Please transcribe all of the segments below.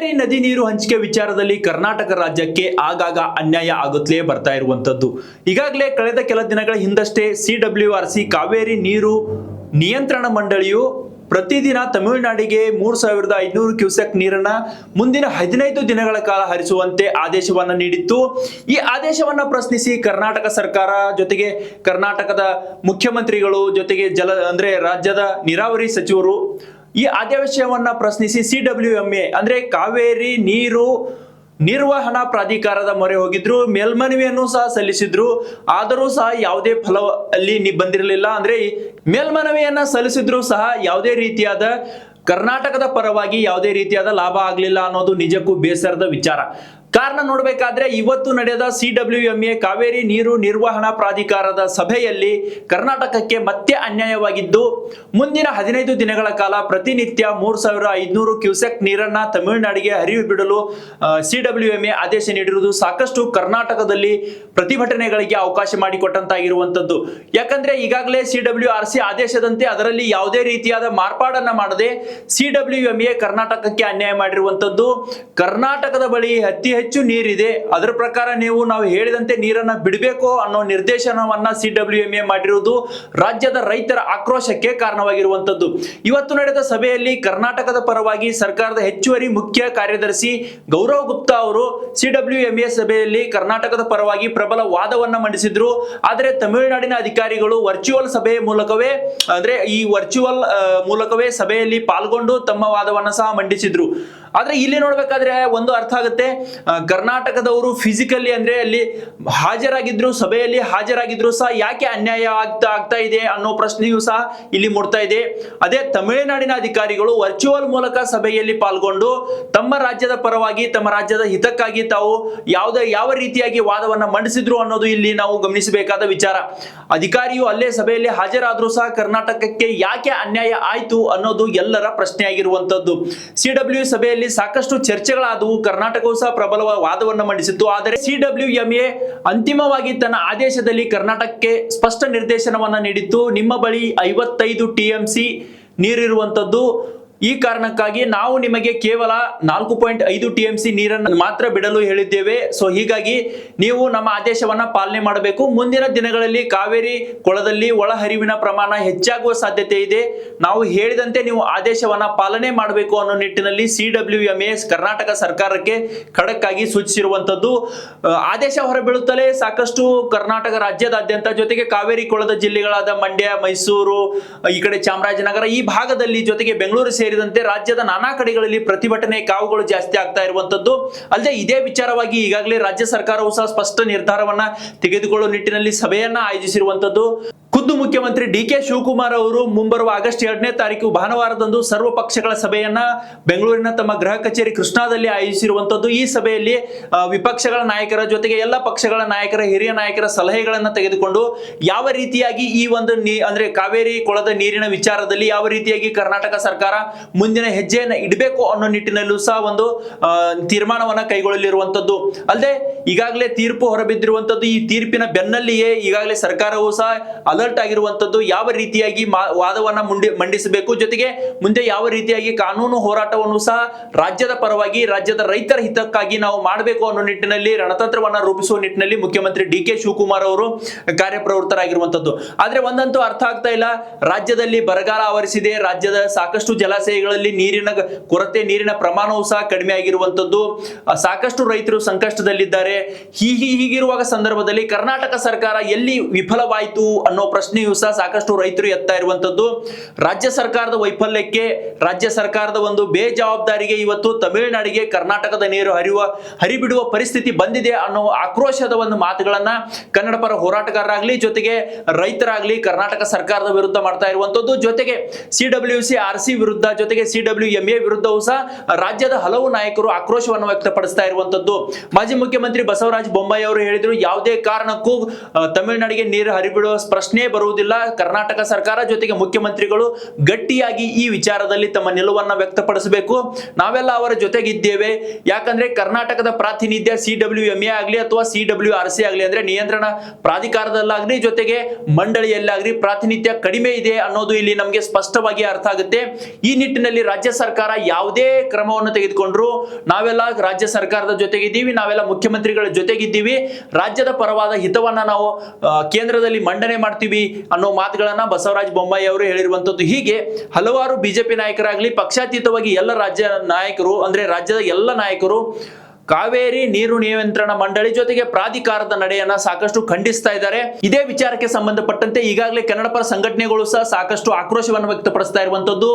ಕಾವೇರಿ ನದಿ ನೀರು ಹಂಚಿಕೆ ವಿಚಾರದಲ್ಲಿ ಕರ್ನಾಟಕ ರಾಜ್ಯಕ್ಕೆ ಆಗಾಗ ಅನ್ಯಾಯ ಆಗುತ್ತಲೇ ಬರ್ತಾ ಇರುವಂತದ್ದು. ಈಗಾಗಲೇ ಕಳೆದ ಕೆಲ ದಿನಗಳ ಹಿಂದಷ್ಟೇ CWRC ಕಾವೇರಿ ನೀರು ನಿಯಂತ್ರಣ ಮಂಡಳಿಯು ಪ್ರತಿದಿನ ತಮಿಳುನಾಡಿಗೆ 3500 ಕ್ಯೂಸೆಕ್ ನೀರನ್ನ ಮುಂದಿನ 15 ದಿನಗಳ ಕಾಲ ಹರಿಸುವಂತೆ ಆದೇಶವನ್ನ ನೀಡಿತ್ತು. ಈ ಆದೇಶವನ್ನ ಪ್ರಶ್ನಿಸಿ ಕರ್ನಾಟಕ ಸರ್ಕಾರ ಜೊತೆಗೆ ಕರ್ನಾಟಕದ ಮುಖ್ಯಮಂತ್ರಿಗಳು ಜೊತೆಗೆ ರಾಜ್ಯದ ನೀರಾವರಿ ಸಚಿವರು ಈ ಆದೇಶವನ್ನ ಪ್ರಶ್ನಿಸಿ CWMA ಅಂದ್ರೆ ಕಾವೇರಿ ನೀರು ನಿರ್ವಹಣಾ ಪ್ರಾಧಿಕಾರದ ಮೊರೆ ಹೋಗಿದ್ರು, ಮೇಲ್ಮನವಿಯನ್ನು ಸಹ ಸಲ್ಲಿಸಿದ್ರು. ಆದರೂ ಸಹ ಯಾವುದೇ ಫಲ ಅಲ್ಲಿ ಬಂದಿರಲಿಲ್ಲ. ಅಂದ್ರೆ ಮೇಲ್ಮನವಿಯನ್ನ ಸಲ್ಲಿಸಿದ್ರು ಸಹ ಯಾವುದೇ ರೀತಿಯಾದ ಕರ್ನಾಟಕದ ಪರವಾಗಿ ಯಾವುದೇ ರೀತಿಯಾದ ಲಾಭ ಆಗಲಿಲ್ಲ ಅನ್ನೋದು ನಿಜಕ್ಕೂ ಬೇಸರದ ವಿಚಾರ. ಕಾರಣ ನೋಡಬೇಕಾದ್ರೆ ಇವತ್ತು ನಡೆದ CWMA ಕಾವೇರಿ ನೀರು ನಿರ್ವಹಣಾ ಪ್ರಾಧಿಕಾರದ ಸಭೆಯಲ್ಲಿ ಕರ್ನಾಟಕಕ್ಕೆ ಮತ್ತೆ ಅನ್ಯಾಯವಾಗಿದ್ದು, ಮುಂದಿನ 15 ದಿನಗಳ ಕಾಲ ಪ್ರತಿನಿತ್ಯ 3500 ಕ್ಯೂಸೆಕ್ ನೀರನ್ನ ತಮಿಳುನಾಡಿಗೆ ಹರಿವು ಬಿಡಲು CWMA ಆದೇಶ ನೀಡಿರುವುದು ಸಾಕಷ್ಟು ಕರ್ನಾಟಕದಲ್ಲಿ ಪ್ರತಿಭಟನೆಗಳಿಗೆ ಅವಕಾಶ ಮಾಡಿಕೊಟ್ಟಂತಾಗಿರುವಂತದ್ದು. ಯಾಕಂದ್ರೆ ಈಗಾಗಲೇ CWRC ಆದೇಶದಂತೆ ಅದರಲ್ಲಿ ಯಾವುದೇ ರೀತಿಯಾದ ಮಾರ್ಪಾಡನ್ನ ಮಾಡದೆ CWMA ಕರ್ನಾಟಕಕ್ಕೆ ಅನ್ಯಾಯ ಮಾಡಿರುವಂತದ್ದು. ಕರ್ನಾಟಕದ ಬಳಿ ಅತಿ ಹೆಚ್ಚು ನೀರಿದೆ, ಅದರ ಪ್ರಕಾರ ನಾವು ಹೇಳಿದಂತೆ ನೀರನ್ನ ಬಿಡಬೇಕು ಅನ್ನೋ ನಿರ್ದೇಶನವನ್ನ CWMA ಮಾಡಿರುವುದು ರಾಜ್ಯದ ರೈತರ ಆಕ್ರೋಶಕ್ಕೆ ಕಾರಣವಾಗಿರುವಂತದ್ದು. ಇವತ್ತು ನಡೆದ ಸಭೆಯಲ್ಲಿ ಕರ್ನಾಟಕದ ಪರವಾಗಿ ಸರ್ಕಾರದ ಹೆಚ್ಚುವರಿ ಮುಖ್ಯ ಕಾರ್ಯದರ್ಶಿ ಗೌರವ್ ಗುಪ್ತಾ ಅವರು CWMA ಸಭೆಯಲ್ಲಿ ಕರ್ನಾಟಕದ ಪರವಾಗಿ ಪ್ರಬಲ ವಾದವನ್ನ ಮಂಡಿಸಿದ್ರು. ಆದರೆ ತಮಿಳುನಾಡಿನ ಅಧಿಕಾರಿಗಳು ವರ್ಚುವಲ್ ಸಭೆಯ ಮೂಲಕವೇ ಮೂಲಕವೇ ಸಭೆಯಲ್ಲಿ ಪಾಲ್ಗೊಂಡು ತಮ್ಮ ವಾದವನ್ನ ಸಹ ಮಂಡಿಸಿದ್ರು. ಆದ್ರೆ ಇಲ್ಲಿ ನೋಡ್ಬೇಕಾದ್ರೆ ಒಂದು ಅರ್ಥ ಆಗುತ್ತೆ, ಕರ್ನಾಟಕದವರು ಫಿಸಿಕಲಿ ಅಂದ್ರೆ ಅಲ್ಲಿ ಸಭೆಯಲ್ಲಿ ಹಾಜರಾಗಿದ್ರು ಸಹ ಯಾಕೆ ಅನ್ಯಾಯ ಆಗ್ತಾ ಇದೆ ಅನ್ನೋ ಪ್ರಶ್ನೆಯೂ ಸಹ ಇಲ್ಲಿ ಮೂಡ್ತಾ ಇದೆ. ಅದೇ ತಮಿಳುನಾಡಿನ ಅಧಿಕಾರಿಗಳು ವರ್ಚುವಲ್ ಮೂಲಕ ಸಭೆಯಲ್ಲಿ ಪಾಲ್ಗೊಂಡು ತಮ್ಮ ರಾಜ್ಯದ ಪರವಾಗಿ ತಮ್ಮ ರಾಜ್ಯದ ಹಿತಕ್ಕಾಗಿ ತಾವು ಯಾವ ರೀತಿಯಾಗಿ ವಾದವನ್ನ ಮಂಡಿಸಿದ್ರು ಅನ್ನೋದು ಇಲ್ಲಿ ನಾವು ಗಮನಿಸಬೇಕಾದ ವಿಚಾರ. ಅಧಿಕಾರಿಯು ಅಲ್ಲೇ ಸಭೆಯಲ್ಲಿ ಹಾಜರಾದ್ರೂ ಸಹ ಕರ್ನಾಟಕಕ್ಕೆ ಯಾಕೆ ಅನ್ಯಾಯ ಆಯ್ತು ಅನ್ನೋದು ಎಲ್ಲರ ಪ್ರಶ್ನೆಯಾಗಿರುವಂತದ್ದು. CW ಸಭೆಯಲ್ಲಿ ಸಾಕಷ್ಟು ಚರ್ಚೆಗಳಾದವು, ಕರ್ನಾಟಕವು ಸಹ ಪ್ರಬಲ ವಾದವನ್ನು ಮಂಡಿಸಿತ್ತು. ಆದರೆ CWMA ಅಂತಿಮವಾಗಿ ತನ್ನ ಆದೇಶದಲ್ಲಿ ಕರ್ನಾಟಕಕ್ಕೆ ಸ್ಪಷ್ಟ ನಿರ್ದೇಶನವನ್ನ ನೀಡಿತ್ತು. ನಿಮ್ಮ ಬಳಿ 55 TMC ನೀರಿರುವಂತದ್ದು, ಈ ಕಾರಣಕ್ಕಾಗಿ ನಾವು ನಿಮಗೆ ಕೇವಲ 4.5 TMC ನೀರನ್ನು ಮಾತ್ರ ಬಿಡಲು ಹೇಳಿದ್ದೇವೆ. ಸೊ ಹೀಗಾಗಿ ನೀವು ನಮ್ಮ ಆದೇಶವನ್ನ ಪಾಲನೆ ಮಾಡಬೇಕು. ಮುಂದಿನ ದಿನಗಳಲ್ಲಿ ಕಾವೇರಿ ಕೊಳದಲ್ಲಿ ಒಳಹರಿವಿನ ಪ್ರಮಾಣ ಹೆಚ್ಚಾಗುವ ಸಾಧ್ಯತೆ ಇದೆ. ನಾವು ಹೇಳಿದಂತೆ ನೀವು ಆದೇಶವನ್ನ ಪಾಲನೆ ಮಾಡಬೇಕು ಅನ್ನೋ ನಿಟ್ಟಿನಲ್ಲಿ CWMA ಕರ್ನಾಟಕ ಸರ್ಕಾರಕ್ಕೆ ಖಡಕ್ ಆಗಿ ಸೂಚಿಸಿರುವಂತದ್ದು. ಆದೇಶ ಹೊರಬೀಳುತ್ತಲೇ ಸಾಕಷ್ಟು ಕರ್ನಾಟಕ ರಾಜ್ಯದಾದ್ಯಂತ ಜೊತೆಗೆ ಕಾವೇರಿ ಕೊಳದ ಜಿಲ್ಲೆಗಳಾದ ಮಂಡ್ಯ, ಮೈಸೂರು, ಈ ಕಡೆ ಚಾಮರಾಜನಗರ ಈ ಭಾಗದಲ್ಲಿ ಜೊತೆಗೆ ಬೆಂಗಳೂರು ಸೇರಿದಂತೆ ರಾಜ್ಯದ ನಾನಾ ಕಡೆಗಳಲ್ಲಿ ಪ್ರತಿಭಟನೆ ಕಾವುಗಳು ಜಾಸ್ತಿ ಆಗ್ತಾ ಇರುವಂತದ್ದು. ಅಲ್ಲದೆ ಇದೇ ವಿಚಾರವಾಗಿ ಈಗಾಗಲೇ ರಾಜ್ಯ ಸರ್ಕಾರವು ಸಹ ಸ್ಪಷ್ಟ ನಿರ್ಧಾರವನ್ನ ತೆಗೆದುಕೊಳ್ಳುವ ನಿಟ್ಟಿನಲ್ಲಿ ಸಭೆಯನ್ನ ಆಯೋಜಿಸಿರುವಂತದ್ದು. ಖುದ್ದು ಮುಖ್ಯಮಂತ್ರಿ DK ಶಿವಕುಮಾರ್ ಅವರು ಮುಂಬರುವ ಆಗಸ್ಟ್ 2ನೇ ತಾರೀಕು ಭಾನುವಾರದಂದು ಸರ್ವ ಪಕ್ಷಗಳ ಸಭೆಯನ್ನ ಬೆಂಗಳೂರಿನ ತಮ್ಮ ಗೃಹ ಕಚೇರಿ ಕೃಷ್ಣಾದಲ್ಲಿ ಆಯೋಜಿಸಿರುವಂತದ್ದು. ಈ ಸಭೆಯಲ್ಲಿ ವಿಪಕ್ಷಗಳ ನಾಯಕರ ಜೊತೆಗೆ ಎಲ್ಲ ಪಕ್ಷಗಳ ನಾಯಕರ ಹಿರಿಯ ನಾಯಕರ ಸಲಹೆಗಳನ್ನ ತೆಗೆದುಕೊಂಡು ಯಾವ ರೀತಿಯಾಗಿ ಈ ಒಂದು ಅಂದ್ರೆ ಕಾವೇರಿ ಕೊಳದ ನೀರಿನ ವಿಚಾರದಲ್ಲಿ ಯಾವ ರೀತಿಯಾಗಿ ಕರ್ನಾಟಕ ಸರ್ಕಾರ ಮುಂದಿನ ಹೆಜ್ಜೆಯನ್ನು ಇಡಬೇಕು ಅನ್ನೋ ನಿಟ್ಟಿನಲ್ಲೂ ಸಹ ಒಂದು ತೀರ್ಮಾನವನ್ನ ಕೈಗೊಳ್ಳಲಿರುವಂತದ್ದು. ಅಲ್ಲದೆ ಈಗಾಗಲೇ ತೀರ್ಪು ಹೊರಬಿದ್ದಿರುವಂತದ್ದು. ಈ ತೀರ್ಪಿನ ಬೆನ್ನಲ್ಲಿಯೇ ಈಗಾಗಲೇ ಸರ್ಕಾರವು ಸಹ ಅಲರ್ಟ್ ಆಗಿರುವಂತದ್ದು. ಯಾವ ರೀತಿಯಾಗಿ ವಾದವನ್ನ ಮಂಡಿಸಬೇಕು, ಜೊತೆಗೆ ಮುಂದೆ ಯಾವ ರೀತಿಯಾಗಿ ಕಾನೂನು ಹೋರಾಟವನ್ನು ಸಹ ರಾಜ್ಯದ ಪರವಾಗಿ ರಾಜ್ಯದ ರೈತರ ಹಿತಕ್ಕಾಗಿ ನಾವು ಮಾಡಬೇಕು ಅನ್ನೋ ನಿಟ್ಟಿನಲ್ಲಿ ರಣತಂತ್ರವನ್ನ ರೂಪಿಸುವ ನಿಟ್ಟಿನಲ್ಲಿ ಮುಖ್ಯಮಂತ್ರಿ DK ಶಿವಕುಮಾರ್ ಅವರು ಕಾರ್ಯಪ್ರವೃತ್ತರಾಗಿರುವಂತದ್ದು. ಆದ್ರೆ ಒಂದಂತೂ ಅರ್ಥ ಆಗ್ತಾ ಇಲ್ಲ, ರಾಜ್ಯದಲ್ಲಿ ಬರಗಾಲ ಆವರಿಸಿದೆ, ರಾಜ್ಯದ ಸಾಕಷ್ಟು ಜಲಾಶಯಗಳಲ್ಲಿ ನೀರಿನ ಕೊರತೆ, ನೀರಿನ ಪ್ರಮಾಣವೂ ಸಹ ಕಡಿಮೆ ಆಗಿರುವಂತದ್ದು, ಸಾಕಷ್ಟು ರೈತರು ಸಂಕಷ್ಟದಲ್ಲಿದ್ದಾರೆ. ಹೀಗಿರುವಾಗ ಸಂದರ್ಭದಲ್ಲಿ ಕರ್ನಾಟಕ ಸರ್ಕಾರ ಎಲ್ಲಿ ವಿಫಲವಾಯಿತು ಅನ್ನೋ ಪ್ರಶ್ನೆಯೂ ಸಹ ಸಾಕಷ್ಟು ರೈತರು ಎತ್ತಾ ಇರುವಂತದ್ದು. ರಾಜ್ಯ ಸರ್ಕಾರದ ವೈಫಲ್ಯಕ್ಕೆ, ರಾಜ್ಯ ಸರ್ಕಾರದ ಒಂದು ಬೇಜವಾಬ್ದಾರಿಗೆ ಇವತ್ತು ತಮಿಳುನಾಡಿಗೆ ಕರ್ನಾಟಕದ ನೀರು ಹರಿಬಿಡುವ ಪರಿಸ್ಥಿತಿ ಬಂದಿದೆ ಅನ್ನೋ ಆಕ್ರೋಶದ ಒಂದು ಮಾತುಗಳನ್ನ ಕನ್ನಡ ಪರ ಹೋರಾಟಗಾರರಾಗ್ಲಿ ಜೊತೆಗೆ ರೈತರಾಗ್ಲಿ ಕರ್ನಾಟಕ ಸರ್ಕಾರದ ವಿರುದ್ಧ ಮಾಡ್ತಾ ಇರುವಂತದ್ದು. ಜೊತೆಗೆ CWRC ವಿರುದ್ಧ ಜೊತೆಗೆ CWMA ವಿರುದ್ಧವೂ ಸಹ ರಾಜ್ಯದ ಹಲವು ನಾಯಕರು ಆಕ್ರೋಶವನ್ನು ವ್ಯಕ್ತಪಡಿಸ್ತಾ ಇರುವಂತದ್ದು. ಮಾಜಿ ಮುಖ್ಯಮಂತ್ರಿ ಮುಖ್ಯಮಂತ್ರಿ ಬಸವರಾಜ ಬೊಮ್ಮಾಯಿ ಅವರು ಹೇಳಿದ್ರು, ಯಾವುದೇ ಕಾರಣಕ್ಕೂ ತಮಿಳುನಾಡಿಗೆ ನೀರು ಹರಿಬಿಡುವ ಪ್ರಶ್ನೆ ಬರುವುದಿಲ್ಲ. ಕರ್ನಾಟಕ ಸರ್ಕಾರ ಜೊತೆಗೆ ಮುಖ್ಯಮಂತ್ರಿಗಳು ಗಟ್ಟಿಯಾಗಿ ಈ ವಿಚಾರದಲ್ಲಿ ತಮ್ಮ ನಿಲುವನ್ನ ವ್ಯಕ್ತಪಡಿಸಬೇಕು. ನಾವೆಲ್ಲ ಅವರ ಜೊತೆಗಿದ್ದೇವೆ. ಯಾಕಂದ್ರೆ ಕರ್ನಾಟಕದ ಪ್ರಾತಿನಿಧ್ಯ CWMA ಆಗಲಿ ಅಥವಾ CWRC ಆಗಲಿ, ಅಂದ್ರೆ ನಿಯಂತ್ರಣ ಪ್ರಾಧಿಕಾರದಲ್ಲಾಗ್ಲಿ ಜೊತೆಗೆ ಮಂಡಳಿಯಲ್ಲಾಗ್ಲಿ ಪ್ರಾತಿನಿಧ್ಯ ಕಡಿಮೆ ಇದೆ ಅನ್ನೋದು ಇಲ್ಲಿ ನಮಗೆ ಸ್ಪಷ್ಟವಾಗಿ ಅರ್ಥ ಆಗುತ್ತೆ. ಈ ನಿಟ್ಟಿನಲ್ಲಿ ರಾಜ್ಯ ಸರ್ಕಾರ ಯಾವುದೇ ಕ್ರಮವನ್ನು ತೆಗೆದುಕೊಂಡ್ರು ನಾವೆಲ್ಲ ರಾಜ್ಯ ಸರ್ಕಾರದ ಜೊತೆಗಿದ್ದೀವಿ, ನಾವೆಲ್ಲ ಮುಖ್ಯಮಂತ್ರಿಗಳ ಜೊತೆಗಿದ್ದೀವಿ, ರಾಜ್ಯದ ಪರವಾದ ಹಿತವನ್ನ ನಾವು ಕೇಂದ್ರದಲ್ಲಿ ಮಂಡನೆ ಮಾಡ್ತೀವಿ ಅನ್ನೋ ಮಾತುಗಳನ್ನ ಬಸವರಾಜ ಬೊಮ್ಮಾಯಿ ಅವರು ಹೇಳಿರುವಂತದ್ದು. ಹೀಗೆ ಹಲವಾರು ಬಿಜೆಪಿ ನಾಯಕರಾಗ್ಲಿ, ಪಕ್ಷಾತೀತವಾಗಿ ಎಲ್ಲ ರಾಜ್ಯ ನಾಯಕರು, ಅಂದ್ರೆ ರಾಜ್ಯದ ಎಲ್ಲ ನಾಯಕರು ಕಾವೇರಿ ನೀರು ನಿಯಂತ್ರಣ ಮಂಡಳಿ ಜೊತೆಗೆ ಪ್ರಾಧಿಕಾರದ ನಡೆಯನ್ನ ಸಾಕಷ್ಟು ಖಂಡಿಸ್ತಾ ಇದ್ದಾರೆ. ಇದೇ ವಿಚಾರಕ್ಕೆ ಸಂಬಂಧಪಟ್ಟಂತೆ ಈಗಾಗಲೇ ಕನ್ನಡ ಪರ ಸಂಘಟನೆಗಳು ಸಹ ಸಾಕಷ್ಟು ಆಕ್ರೋಶವನ್ನು ವ್ಯಕ್ತಪಡಿಸ್ತಾ ಇರುವಂತದ್ದು.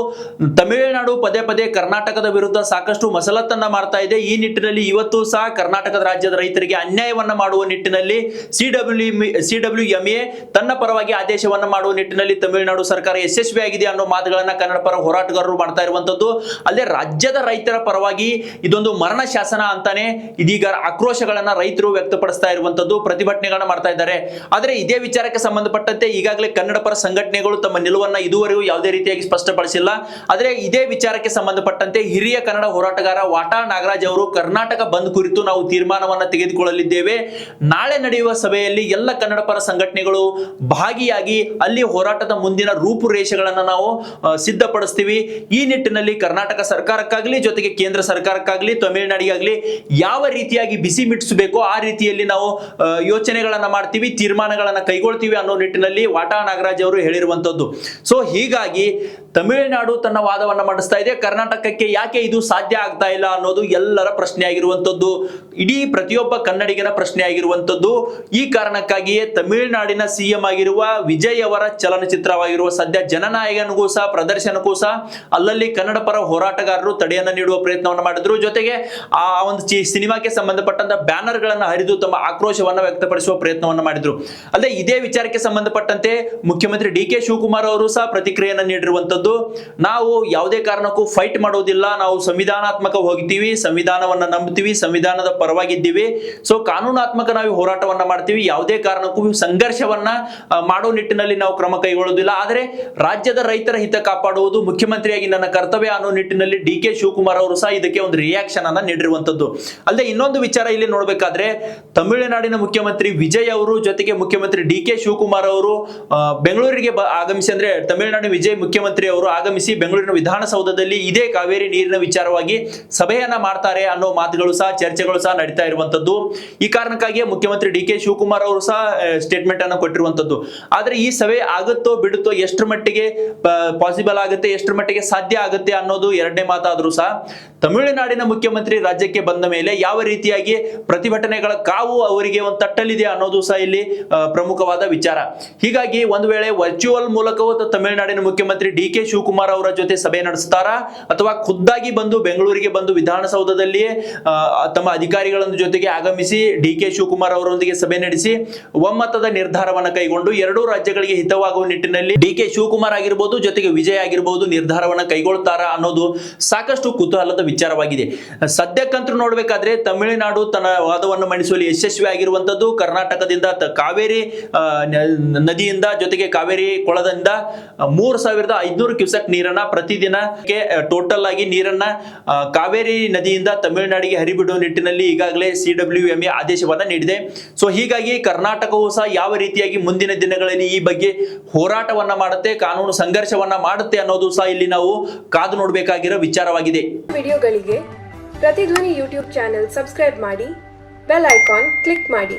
ತಮಿಳುನಾಡು ಪದೇ ಪದೇ ಕರ್ನಾಟಕದ ವಿರುದ್ಧ ಸಾಕಷ್ಟು ಮಸಲತ್ತನ್ನ ಮಾಡ್ತಾ ಇದೆ. ಈ ನಿಟ್ಟಿನಲ್ಲಿ ಇವತ್ತು ಸಹ ಕರ್ನಾಟಕದ ರಾಜ್ಯದ ರೈತರಿಗೆ ಅನ್ಯಾಯವನ್ನ ಮಾಡುವ ನಿಟ್ಟಿನಲ್ಲಿ CWMA ತನ್ನ ಪರವಾಗಿ ಆದೇಶವನ್ನ ಮಾಡುವ ನಿಟ್ಟಿನಲ್ಲಿ ತಮಿಳುನಾಡು ಸರ್ಕಾರ ಯಶಸ್ವಿಯಾಗಿದೆ ಅನ್ನೋ ಮಾತುಗಳನ್ನ ಕನ್ನಡ ಪರ ಹೋರಾಟಗಾರರು ಮಾಡ್ತಾ ಇರುವಂತದ್ದು. ಅಲ್ಲದೆ ರಾಜ್ಯದ ರೈತರ ಪರವಾಗಿ ಇದೊಂದು ಮರಣ ಶಾಸನ ಅಂತಾನೆ ಇದೀಗ ಆಕ್ರೋಶಗಳನ್ನ ರೈತರು ವ್ಯಕ್ತಪಡಿಸ್ತಾ ಇರುವಂತದ್ದು, ಪ್ರತಿಭಟನೆಗಳನ್ನ ಮಾಡ್ತಾ ಇದ್ದಾರೆ. ಆದ್ರೆ ಇದೇ ವಿಚಾರಕ್ಕೆ ಸಂಬಂಧಪಟ್ಟಂತೆ ಈಗಾಗಲೇ ಕನ್ನಡ ಪರ ಸಂಘಟನೆಗಳು ತಮ್ಮ ನಿಲುವನ್ನ ಇದುವರೆಗೂ ಯಾವುದೇ ರೀತಿಯಾಗಿ ಸ್ಪಷ್ಟಪಡಿಸಿಲ್ಲ. ಆದ್ರೆ ಇದೇ ವಿಚಾರಕ್ಕೆ ಸಂಬಂಧಪಟ್ಟಂತೆ ಹಿರಿಯ ಕನ್ನಡ ಹೋರಾಟಗಾರ ವಾಟಾ ನಾಗರಾಜ್ ಅವರು ಕರ್ನಾಟಕ ಬಂದ್ ಕುರಿತು ನಾವು ತೀರ್ಮಾನವನ್ನ ತೆಗೆದುಕೊಳ್ಳಲಿದ್ದೇವೆ, ನಾಳೆ ನಡೆಯುವ ಸಭೆಯಲ್ಲಿ ಎಲ್ಲ ಕನ್ನಡ ಪರ ಸಂಘಟನೆಗಳು ಭಾಗಿಯಾಗಿ ಅಲ್ಲಿ ಹೋರಾಟದ ಮುಂದಿನ ರೂಪುರೇಷೆಗಳನ್ನ ನಾವು ಸಿದ್ಧಪಡಿಸ್ತೀವಿ. ಈ ನಿಟ್ಟಿನಲ್ಲಿ ಕರ್ನಾಟಕ ಸರ್ಕಾರಕ್ಕಾಗಲಿ ಜೊತೆಗೆ ಕೇಂದ್ರ ಸರ್ಕಾರಕ್ಕಾಗಲಿ ತಮಿಳುನಾಡಿಗಾಗಲಿ ಯಾವ ರೀತಿಯಾಗಿ ಬಿಸಿ ಮಿಟ್ಟಿಸಬೇಕೋ ಆ ರೀತಿಯಲ್ಲಿ ನಾವು ಯೋಚನೆಗಳನ್ನ ಮಾಡ್ತೀವಿ, ತೀರ್ಮಾನಗಳನ್ನ ಕೈಗೊಳ್ತೀವಿ ಅನ್ನೋ ನಿಟ್ಟಿನಲ್ಲಿ ವಾಟಾ ನಾಗರಾಜ್ ಅವರು ಹೇಳಿರುವಂತದ್ದು. ಸೊ ಹೀಗಾಗಿ ತಮಿಳುನಾಡು ತನ್ನ ವಾದವನ್ನ ಮಂಡಿಸ್ತಾ ಇದೆ, ಕರ್ನಾಟಕಕ್ಕೆ ಯಾಕೆ ಇದು ಸಾಧ್ಯ ಆಗ್ತಾ ಇಲ್ಲ ಅನ್ನೋದು ಎಲ್ಲರ ಪ್ರಶ್ನೆ ಆಗಿರುವಂತದ್ದು, ಇಡೀ ಪ್ರತಿಯೊಬ್ಬ ಕನ್ನಡಿಗನ ಪ್ರಶ್ನೆ ಆಗಿರುವಂತದ್ದು. ಈ ಕಾರಣಕ್ಕಾಗಿಯೇ ತಮಿಳುನಾಡಿನ CM ಆಗಿರುವ ವಿಜಯ್ ಅವರ ಚಲನಚಿತ್ರವಾಗಿರುವ ಸದ್ಯ ಜನನಾಯಕನಿಗೂ ಸಹ ಪ್ರದರ್ಶನಕ್ಕೂ ಸಹ ಅಲ್ಲಲ್ಲಿ ಕನ್ನಡ ಪರ ಹೋರಾಟಗಾರರು ತಡೆಯನ್ನ ನೀಡುವ ಪ್ರಯತ್ನವನ್ನು ಮಾಡಿದ್ರು. ಜೊತೆಗೆ ಆ ಒಂದು ಸಿನಿಮಾಕ್ಕೆ ಸಂಬಂಧಪಟ್ಟಂತ ಬ್ಯಾನರ್ ಗಳನ್ನ ಹರಿದು ತಮ್ಮ ಆಕ್ರೋಶವನ್ನ ವ್ಯಕ್ತಪಡಿಸುವ ಪ್ರಯತ್ನವನ್ನ ಮಾಡಿದ್ರು. ಅಲ್ಲದೆ ಇದೇ ವಿಚಾರಕ್ಕೆ ಸಂಬಂಧಪಟ್ಟಂತೆ ಮುಖ್ಯಮಂತ್ರಿ DK ಶಿವಕುಮಾರ್ ಅವರು ಸಹ ಪ್ರತಿಕ್ರಿಯೆಯನ್ನ ನೀಡಿರುವಂತದ್ದು. ನಾವು ಯಾವುದೇ ಕಾರಣಕ್ಕೂ ಫೈಟ್ ಮಾಡೋದಿಲ್ಲ, ನಾವು ಸಂವಿಧಾನಾತ್ಮಕ ಹೋಗ್ತೀವಿ, ಸಂವಿಧಾನವನ್ನ ನಂಬ್ತೀವಿ, ಸಂವಿಧಾನದ ಪರವಾಗಿದ್ದೀವಿ. ಸೊ ಕಾನೂನಾತ್ಮಕ ನಾವು ಹೋರಾಟವನ್ನ ಮಾಡ್ತೀವಿ, ಯಾವುದೇ ಕಾರಣಕ್ಕೂ ಸಂಘರ್ಷವನ್ನ ಮಾಡೋ ನಿಟ್ಟಿನಲ್ಲಿ ನಾವು ಕ್ರಮ ಕೈಗೊಳ್ಳುವುದಿಲ್ಲ. ಆದರೆ ರಾಜ್ಯದ ರೈತರ ಹಿತ ಕಾಪಾಡುವುದು ಮುಖ್ಯಮಂತ್ರಿಯಾಗಿ ನನ್ನ ಕರ್ತವ್ಯ ಅನ್ನೋ ನಿಟ್ಟಿನಲ್ಲಿ DK ಶಿವಕುಮಾರ್ ಅವರು ಸಹ ಇದಕ್ಕೆ ಒಂದು ರಿಯಾಕ್ಷನ್ ಅನ್ನ ನೀಡಿರುವಂತದ್ದು. ಅಲ್ಲದೆ ಇನ್ನೊಂದು ವಿಚಾರ ಇಲ್ಲಿ ನೋಡ್ಬೇಕಾದ್ರೆ ತಮಿಳುನಾಡಿನ ಮುಖ್ಯಮಂತ್ರಿ ವಿಜಯ್ ಅವರು ಜೊತೆಗೆ ಮುಖ್ಯಮಂತ್ರಿ DK ಶಿವಕುಮಾರ್ ಅವರು ಬೆಂಗಳೂರಿಗೆ ಆಗಮಿಸಿ, ಅಂದ್ರೆ ತಮಿಳುನಾಡಿನ ವಿಜಯ್ ಮುಖ್ಯಮಂತ್ರಿ ಅವರು ಆಗಮಿಸಿ ಬೆಂಗಳೂರಿನ ವಿಧಾನಸೌಧದಲ್ಲಿ ಇದೇ ಕಾವೇರಿ ನೀರಿನ ವಿಚಾರವಾಗಿ ಸಭೆಯನ್ನ ಮಾಡ್ತಾರೆ ಅನ್ನೋ ಮಾತುಗಳು ಸಹ ಚರ್ಚೆಗಳು ಸಹ ನಡೀತಾ ಇರುವಂತದ್ದು. ಈ ಕಾರಣಕ್ಕಾಗಿ ಮುಖ್ಯಮಂತ್ರಿ DK ಶಿವಕುಮಾರ್ ಅವರು ಸಹ ಸ್ಟೇಟ್ಮೆಂಟ್ ಅನ್ನು ಕೊಟ್ಟಿರುವಂತದ್ದು. ಆದ್ರೆ ಈ ಸಭೆ ಆಗುತ್ತೋ ಬಿಡುತ್ತೋ, ಎಷ್ಟರ ಮಟ್ಟಿಗೆ ಪಾಸಿಬಲ್ ಆಗುತ್ತೆ, ಎಷ್ಟರ ಮಟ್ಟಿಗೆ ಸಾಧ್ಯ ಆಗುತ್ತೆ ಅನ್ನೋದು ಎರಡನೇ ಮಾತಾದ್ರೂ ಸಹ ತಮಿಳುನಾಡಿನ ಮುಖ್ಯಮಂತ್ರಿ ರಾಜ್ಯಕ್ಕೆ ಬಂದ ಮೇಲೆ ಯಾವ ರೀತಿಯಾಗಿ ಪ್ರತಿಭಟನೆಗಳ ಕಾವು ಅವರಿಗೆ ಒಂದು ತಟ್ಟಲಿದೆ ಅನ್ನೋದು ಸಹ ಇಲ್ಲಿ ಪ್ರಮುಖವಾದ ವಿಚಾರ. ಹೀಗಾಗಿ ಒಂದು ವೇಳೆ ವರ್ಚುವಲ್ ಮೂಲಕವೂ ತಮಿಳುನಾಡಿನ ಮುಖ್ಯಮಂತ್ರಿ DK ಶಿವಕುಮಾರ್ ಅವರ ಜೊತೆ ಸಭೆ ನಡೆಸ್ತಾರಾ ಅಥವಾ ಖುದ್ದಾಗಿ ಬಂದು ಬೆಂಗಳೂರಿಗೆ ಬಂದು ವಿಧಾನಸೌಧದಲ್ಲಿಯೇ ತಮ್ಮ ಅಧಿಕಾರಿಗಳನ್ನು ಜೊತೆಗೆ ಆಗಮಿಸಿ DK ಶಿವಕುಮಾರ್ ಅವರೊಂದಿಗೆ ಸಭೆ ನಡೆಸಿ ಒಮ್ಮತದ ನಿರ್ಧಾರವನ್ನು ಕೈಗೊಂಡು ಎರಡೂ ರಾಜ್ಯಗಳಿಗೆ ಹಿತವಾಗುವ ನಿಟ್ಟಿನಲ್ಲಿ DK ಶಿವಕುಮಾರ್ ಆಗಿರಬಹುದು ಜೊತೆಗೆ ವಿಜಯ್ ಆಗಿರಬಹುದು ನಿರ್ಧಾರವನ್ನು ಕೈಗೊಳ್ತಾರಾ ಅನ್ನೋದು ಸಾಕಷ್ಟು ಕುತೂಹಲದ ವಿಚಾರವಾಗಿದೆ. ಸದ್ಯಕ್ಕಂತೂ ನೋಡ್ಬೇಕಾದ್ರೆ ತಮಿಳುನಾಡು ತನ್ನ ವಾದವನ್ನು ಮಂಡಿಸುವಲ್ಲಿ ಯಶಸ್ವಿ ಆಗಿರುವಂತದ್ದು. ಕರ್ನಾಟಕದಿಂದ ಕಾವೇರಿ ನದಿಯಿಂದ ಜೊತೆಗೆ ಕಾವೇರಿ ಕೊಳದಿಂದ 3500 ಕ್ಯೂಸೆಕ್ ನೀರನ್ನ ಪ್ರತಿದಿನಕ್ಕೆ ಟೋಟಲ್ ಆಗಿ ನೀರನ್ನ ಕಾವೇರಿ ನದಿಯಿಂದ ತಮಿಳುನಾಡಿಗೆ ಹರಿಬಿಡುವ ನಿಟ್ಟಿನಲ್ಲಿ ಈಗಾಗಲೇ CWMA ಆದೇಶವನ್ನ ನೀಡಿದೆ. ಸೊ ಹೀಗಾಗಿ ಕರ್ನಾಟಕವು ಸಹ ಯಾವ ರೀತಿಯಾಗಿ ಮುಂದಿನ ದಿನಗಳಲ್ಲಿ ಈ ಬಗ್ಗೆ ಹೋರಾಟವನ್ನ ಮಾಡುತ್ತೆ, ಕಾನೂನು ಸಂಘರ್ಷವನ್ನ ಮಾಡುತ್ತೆ ಅನ್ನೋದು ಸಹ ಇಲ್ಲಿ ನಾವು ಕಾದು ನೋಡಬೇಕಾಗಿರೋ ವಿಚಾರವಾಗಿದೆ. ವಿಡಿಯೋಗಳಿಗೆ ಪ್ರತಿಧ್ವನಿ ಯೂಟ್ಯೂಬ್ ಚಾನೆಲ್ ಸಬ್ಸ್ಕ್ರೈಬ್ ಮಾಡಿ, ಬೆಲ್ ಐಕಾನ್ ಕ್ಲಿಕ್ ಮಾಡಿ.